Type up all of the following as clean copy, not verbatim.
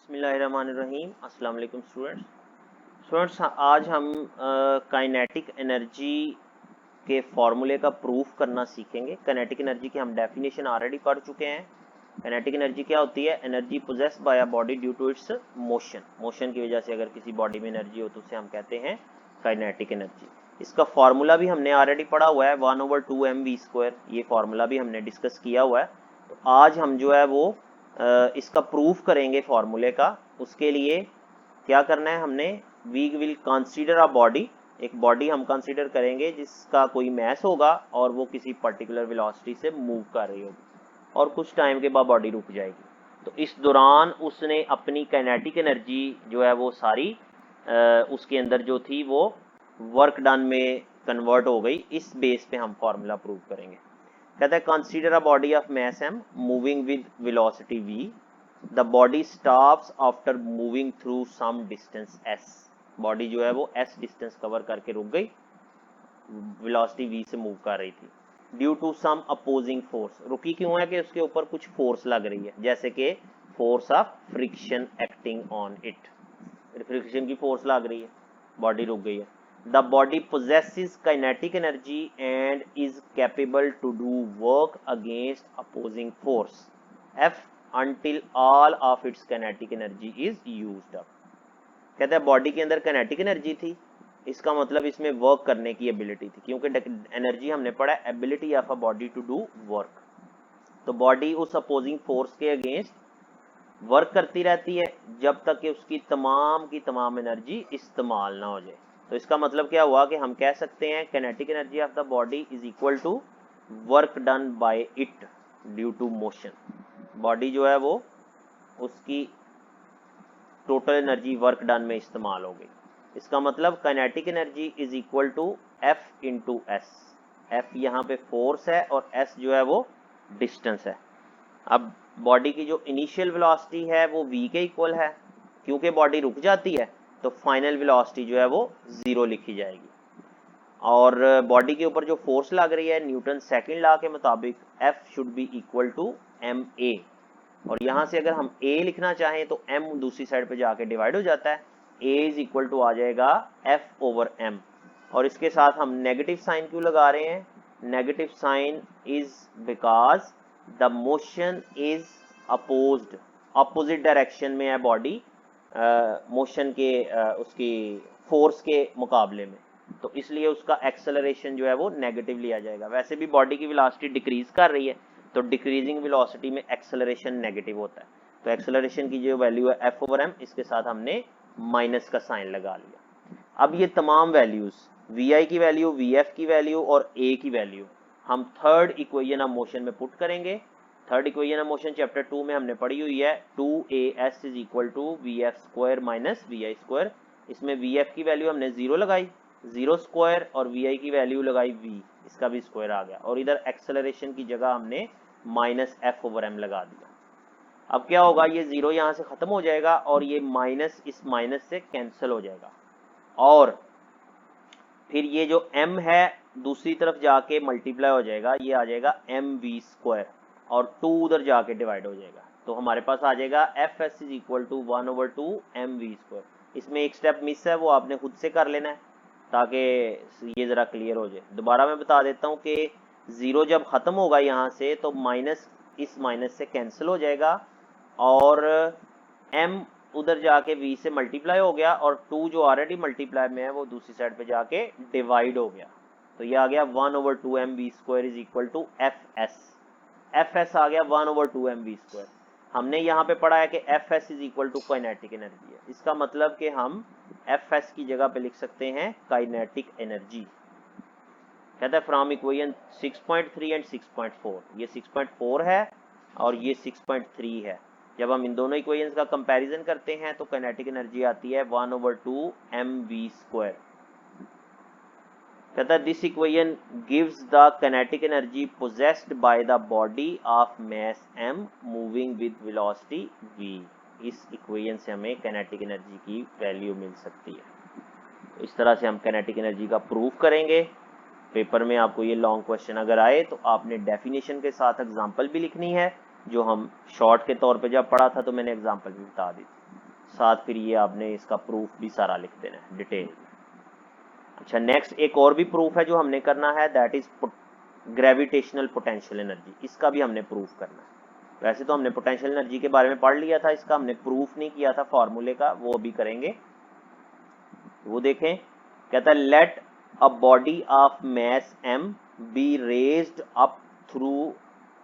बिस्मिल्लाहिर्रहमानिर्रहीम। अस्सलाम वालेकुम स्टूडेंट्स। आज हम काइनेटिक एनर्जी के फॉर्मूले का प्रूफ करना सीखेंगे। काइनेटिक एनर्जी की हम डेफिनेशन ऑलरेडी पढ़ चुके हैं। काइनेटिक एनर्जी क्या होती है? Energy possessed by a body due to its motion की वजह से अगर किसी बॉडी में एनर्जी हो तो उसे हम कहते हैं काइनेटिक एनर्जी। इसका फॉर्मूला भी हमने ऑलरेडी पढ़ा हुआ है, 1/2mv²। ये फॉर्मूला भी हमने डिस्कस किया हुआ है। तो आज हम जो है वो इसका प्रूफ करेंगे फॉर्मूले का। उसके लिए क्या करना है हमने? We will consider a body. एक बॉडी हम कंसीडर करेंगे जिसका कोई मैस होगा और वो किसी पर्टिकुलर वेलोसिटी से मूव कर रही होगी और कुछ टाइम के बाद बॉडी रुक जाएगी। तो इस दौरान उसने अपनी काइनेटिक एनर्जी जो है वो सारी उसके अंदर जो थी वो वर्क डन में कन्वर्ट हो गई। इस बेस पे हम फॉर्मूला प्रूव करेंगे। कहता है consider a body of mass m moving with velocity v। The body stops after moving through some distance s। Body जो है वो s डिस्टेंस कवर करके रुक गई, वेलोसिटी v से मूव कर रही थी। Due to some opposing force. रुकी क्यों है? कि उसके ऊपर कुछ फोर्स लग रही है, जैसे कि force of friction acting on it. Friction की फोर्स लग रही है, बॉडी रुक गई है। The body possesses kinetic energy and is capable to do work against opposing force F until all of its kinetic energy is used up। कहते हैं body के अंदर kinetic एनर्जी थी, इसका मतलब इसमें वर्क करने की एबिलिटी थी, क्योंकि एनर्जी हमने पढ़ा ability of a body to do work. तो बॉडी उस अपोजिंग फोर्स के अगेंस्ट वर्क करती रहती है जब तक कि उसकी तमाम की तमाम एनर्जी इस्तेमाल ना हो जाए। तो इसका मतलब क्या हुआ कि हम कह सकते हैं kinetic energy of the body is equal to work done by it due to motion. Body जो है वो उसकी टोटल एनर्जी वर्क डन में इस्तेमाल हो गई। इसका मतलब kinetic energy is equal to F into S. F यहाँ पे फोर्स है और एस जो है वो डिस्टेंस है। अब बॉडी की जो इनिशियल वेलोसिटी है वो v के इक्वल है, क्योंकि बॉडी रुक जाती है तो फाइनल वेलोसिटी जो है वो 0 लिखी जाएगी। और बॉडी के ऊपर जो फोर्स लग रही है न्यूटन सेकंड लॉ के मुताबिक F should be equal to ma। और यहाँ से अगर हम a लिखना चाहें तो m दूसरी साइड पे जाके डिवाइड हो जाता है, a इज इक्वल टू आ जाएगा F/m। और इसके साथ हम नेगेटिव साइन क्यों लगा रहे हैं? Negative sign is because the motion is opposed, opposite direction में है बॉडी मोशन के उसकी फोर्स के मुकाबले में, तो इसलिए उसका एक्सेलरेशन जो है वो नेगेटिव लिया जाएगा। वैसे भी बॉडी की वेलोसिटी डिक्रीज कर रही है तो डिक्रीजिंग वेलोसिटी में एक्सेलरेशन नेगेटिव होता है। तो एक्सेलरेशन की जो वैल्यू है F/m, इसके साथ हमने माइनस का साइन लगा लिया। अब ये तमाम वैल्यूज vi की वैल्यू, vf की वैल्यू और a की वैल्यू हम थर्ड इक्वेशन ऑफ मोशन में पुट करेंगे। Third equation of motion chapter 2 में हमने पढ़ी हुई है 2as is equal to vf² minus vi²। इसमें vf की वैल्यू हमने 0 लगाई, 0² और vi की वैल्यू लगाई v, इसका भी स्क्वायर आ गया। और इधर एक्सेलरेशन की जगह हमने माइनस F/m लगा दिया। अब क्या होगा? ये 0 यहाँ से खत्म हो जाएगा और ये माइनस इस माइनस से कैंसिल हो जाएगा और फिर ये जो m है दूसरी तरफ जाके मल्टीप्लाई हो जाएगा, ये आ जाएगा mv² और 2 उधर जाके डिवाइड हो जाएगा। तो हमारे पास आ जाएगा Fs is equal to 1/2mv²। इसमें एक स्टेप मिस है, वो आपने खुद से कर लेना है ताकि ये ज़रा क्लियर हो जाए। दोबारा मैं बता देता हूँ कि 0 जब ख़त्म होगा यहाँ से तो माइनस इस माइनस से कैंसिल हो जाएगा और m उधर जाके v से मल्टीप्लाई हो गया और 2 जो ऑलरेडी मल्टीप्लाई में है वो दूसरी साइड पे जाके डिवाइड हो गया। तो ये आ गया 1/2mv² is equal to Fs। Fs आ गया 1/2mv²। हमने यहाँ पे पढ़ा है कि Fs is equal to kinetic energy है। इसका मतलब कि हम Fs की जगह पे लिख सकते हैं काइनेटिक एनर्जी। कहता है फ्रॉम इक्वेशन 6.3 एंड 6.4। ये 6.4 है और ये 6.3 है। जब हम इन दोनों इक्वेशंस का कंपैरिजन करते हैं तो काइनेटिक एनर्जी आती है 1/2mv²। कहता है this equation gives the kinetic energy possessed by the body of mass m moving with velocity v। इस इक्वेशन से हमें काइनेटिक एनर्जी की वैल्यू मिल सकती है। तो इस तरह से हम काइनेटिक एनर्जी का प्रूफ करेंगे। पेपर में आपको ये लॉन्ग क्वेश्चन अगर आए तो आपने डेफिनेशन के साथ एग्जांपल भी लिखनी है। जो हम शॉर्ट के तौर पे जब पढ़ा था तो मैंने एग्जांपल भी बता दी थी। साथ फिर ये आपने इसका प्रूफ भी सारा लिख देना है डिटेल। अच्छा, नेक्स्ट एक और भी प्रूफ है जो हमने करना है, that is gravitational potential energy. इसका भी हमने प्रूफ करना है। वैसे तो हमने पोटेंशियल एनर्जी के बारे में पढ़ लिया था, इसका हमने प्रूफ नहीं किया था फॉर्मूले का, वो अभी करेंगे। वो देखें, कहता है let a body of mass m be raised up through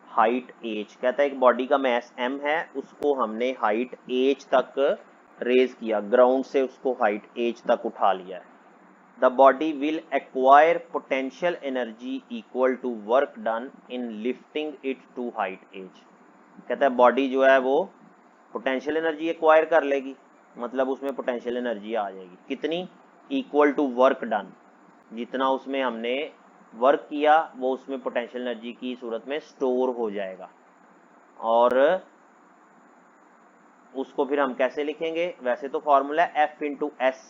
height h। कहता है एक बॉडी का मैस m है, उसको हमने हाइट h तक रेज किया, ग्राउंड से उसको हाइट h तक उठा लिया है। The body will acquire potential energy equal to work done in lifting it to height h। कहता है बॉडी जो है वो पोटेंशियल एनर्जी एक्वायर कर लेगी, मतलब उसमें पोटेंशियल एनर्जी आ जाएगी कितनी, इक्वल टू वर्क डन, जितना उसमें हमने वर्क किया वो उसमें पोटेंशियल एनर्जी की सूरत में स्टोर हो जाएगा। और उसको फिर हम कैसे लिखेंगे, वैसे तो फॉर्मूला है F इंटू एस,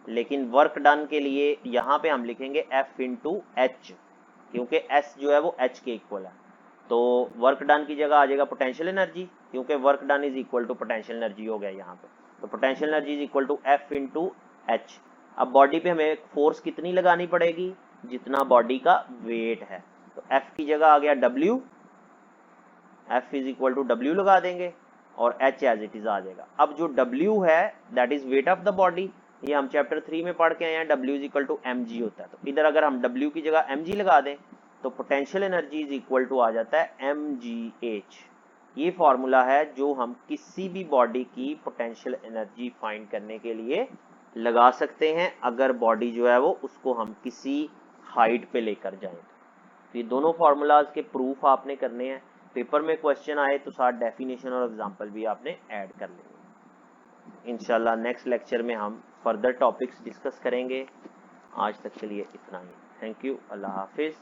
लेकिन वर्क डन के लिए यहाँ पे हम लिखेंगे F इंटू एच, क्योंकि S जो है वो H के इक्वल है। तो वर्क डन की जगह आ जाएगा पोटेंशियल एनर्जी, क्योंकि work done is equal to potential energy हो गया यहाँ पे। तो potential energy is equal to F into H. अब बॉडी पे हमें फोर्स कितनी लगानी पड़ेगी, जितना बॉडी का वेट है। तो F की जगह आ गया W, F is equal to W लगा देंगे और H एज इट इज आ जाएगा। अब जो W है that is weight of the body, ये हम चैप्टर 3 में पढ़ के आए हैं, W is equal to mg होता है। तो इधर अगर हम W की जगह mg लगा दें तो potential energy is equal to आ जाता है mgh। ये फॉर्मूला है जो हम किसी भी बॉडी की पोटेंशियल एनर्जी फाइंड करने के लिए लगा सकते हैं, अगर बॉडी जो है वो उसको हम किसी हाइट पे लेकर जाएं। तो ये दोनों फार्मूलाज के प्रूफ आपने करने हैं। पेपर में क्वेश्चन आए तो साथ डेफिनेशन और एग्जांपल भी आपने ऐड कर लेंगे। इंशाल्लाह नेक्स्ट लेक्चर में हम फर्दर टॉपिक्स डिस्कस करेंगे। आज तक के लिए इतना ही। थैंक यू, अल्लाह हाफिज़।